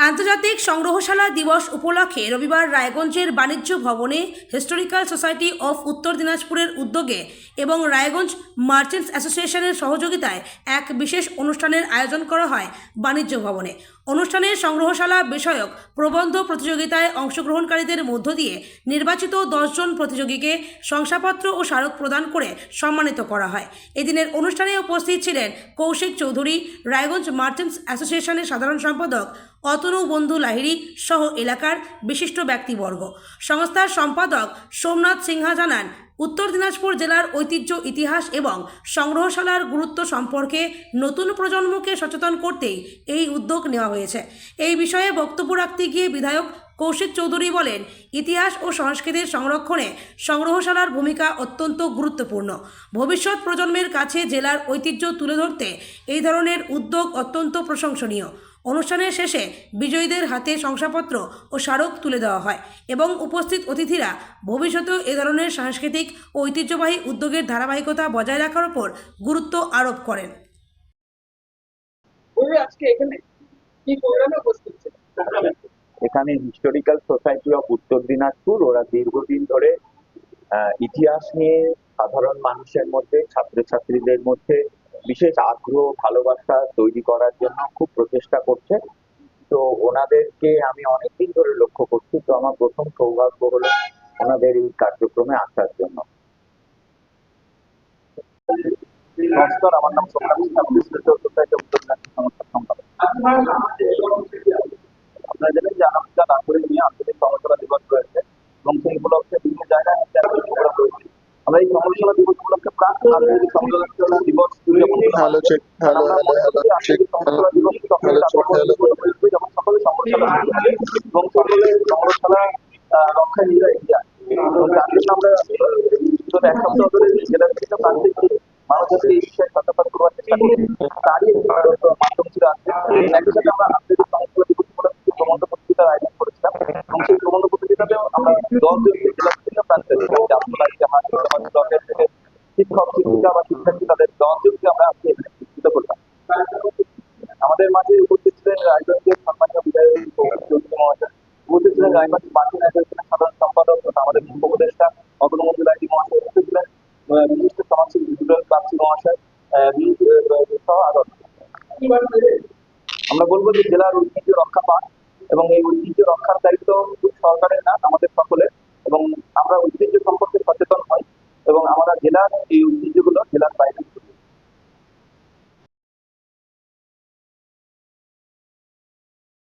আন্তর্জাতিক সংগ্রহশালা দিবস উপলক্ষে রবিবার রায়গঞ্জের বাণিজ্য ভবনে হিস্টোরিক্যাল সোসাইটি অফ উত্তর দিনাজপুরের উদ্যোগে এবং রায়গঞ্জ মার্চেন্টস অ্যাসোসিয়েশনের সহযোগিতায় এক বিশেষ অনুষ্ঠানের আয়োজন করা হয় বাণিজ্য ভবনে। অনুষ্ঠানে সংগ্রহশালা বিষয়ক প্রবন্ধ প্রতিযোগিতায় অংশগ্রহণকারীদের মধ্য দিয়ে নির্বাচিত 10 জন প্রতিযোগীকে শংসাপত্র ও স্মারক প্রদান করে সম্মানিত করা হয়। এদিনের অনুষ্ঠানে উপস্থিত ছিলেন কৌশিক চৌধুরী, রায়গঞ্জ মার্চেন্টস অ্যাসোসিয়েশনের সাধারণ সম্পাদক অতনু বন্ধু লাহিড়ী সহ এলাকার বিশিষ্ট ব্যক্তিবর্গ। সংস্থার সম্পাদক সোমনাথ সিনহা জানান, উত্তর দিনাজপুর জেলার ঐতিহ্য, ইতিহাস এবং সংগ্রহশালার গুরুত্ব সম্পর্কে নতুন প্রজন্মকে সচেতন করতেই এই উদ্যোগ নেওয়া হয়েছে। এই বিষয়ে বক্তব্য রাখতে গিয়ে বিধায়ক কৌশিক চৌধুরী বলেন, ইতিহাস ও সংস্কৃতির সংরক্ষণে সংগ্রহশালার ভূমিকা অত্যন্ত গুরুত্বপূর্ণ। ভবিষ্যৎ প্রজন্মের কাছে জেলার ঐতিহ্য তুলে ধরতে এই ধরনের উদ্যোগ অত্যন্ত প্রশংসনীয়। অনুষ্ঠানের শেষে বিজয়ীদের হাতে শংসাপত্র ও স্মারক তুলে দেওয়া হয় এবং উপস্থিত অতিথিরা ভবিষ্যতেও এ ধরনের সাংস্কৃতিক ও ঐতিহ্যবাহী উদ্যোগের ধারাবাহিকতা বজায় রাখার উপর গুরুত্ব আরোপ করেন। এখানে হিস্টোরিক্যাল সোসাইটি অফ উত্তর দিনাজপুর ওরা দীর্ঘদিন ধরে ইতিহাস নিয়ে সাধারণ মানুষের মধ্যে, ছাত্রছাত্রীদের মধ্যে বিশেষ আগ্রহ, ভালোবাসা তৈরি করার জন্য খুব প্রচেষ্টা করছে। তো ওনাদেরকে আমি অনেকদিন ধরে লক্ষ্য করছি। তো আমার প্রথম সৌভাগ্য হলো ওনাদের এই কার্যক্রমে আসার জন্য। নমস্কার, আমার নাম Somnath Sinha, historical society of উত্তর দিনাজপুর সংস্থার সম্পাদক। আপনারা জানেন যে আগামীকাল নাগরিক নিয়ে আন্তর্জাতিক সংগ্রহশালা দিবস রয়েছে এবং সেই উপলক্ষে বিভিন্ন জায়গায় প্রোগ্রাম রয়েছে। আমরা এই সংগ্রহশালা দিবস উপলক্ষে প্রাক আন্তর্জাতিক সংগ্রহশালা দিবস উদযাপন যখন সকলে সংগ্রহশালা এবং সকলে সংগ্রহশালা রক্ষায় নিজেরা এগিয়ে আসে। তার জন্য আমরা বিগত এক সপ্তাহ ধরে জেলার বিভিন্ন প্রান্তিক মানুষদেরকে এই বিষয়ে সচেতন করবার চেষ্টা করি। তারই একটি মাধ্যম ছিল আজকে। একই সাথে আমরা আন্তর্জাতিক সংগ্রহশালা দিবস উপলক্ষে প্রবন্ধ প্রতিযোগিতার আয়োজন করেছিলাম এবং সেই প্রবন্ধ প্রতিযোগিতাতেও আমরা 10 জন জেলার বিভিন্ন প্রান্তের ব্লকের থেকে শিক্ষক, শিক্ষিকা বা শিক্ষার্থী তাদের 10 জনকে আমরা আজকে প্রতিযোগিতা করলাম। আমাদের মাঝে উপস্থিত ছিলেন রায়গঞ্জের সম্মানীয় বিধায়ক চৌধুরী মহাশয়, উপস্থিত ছিলেন রায়গঞ্জ মার্চেন্টস অ্যাসোসিয়েশনের সাধারণ সম্পাদক তথা আমাদের মুখ্য উপদেষ্টা অতনু বন্ধু লাহিড়ী মহাশয়, উপস্থিত ছিলেন বিশিষ্ট সমাজসেবী বিপ্লব বাগচি মহাশয় সহ আরো। আমরা বলবো যে জেলার ঐতিহ্য রক্ষা পান এবং এই ঐতিহ্য রক্ষার দায়িত্ব শুধু সরকারের না, আমাদের সকলের, এবং আমরা ঐতিহ্য সম্পর্কে সচেতন হই এবং আমরা জেলার এই ঐতিহ্যগুলো জেলার বাইরে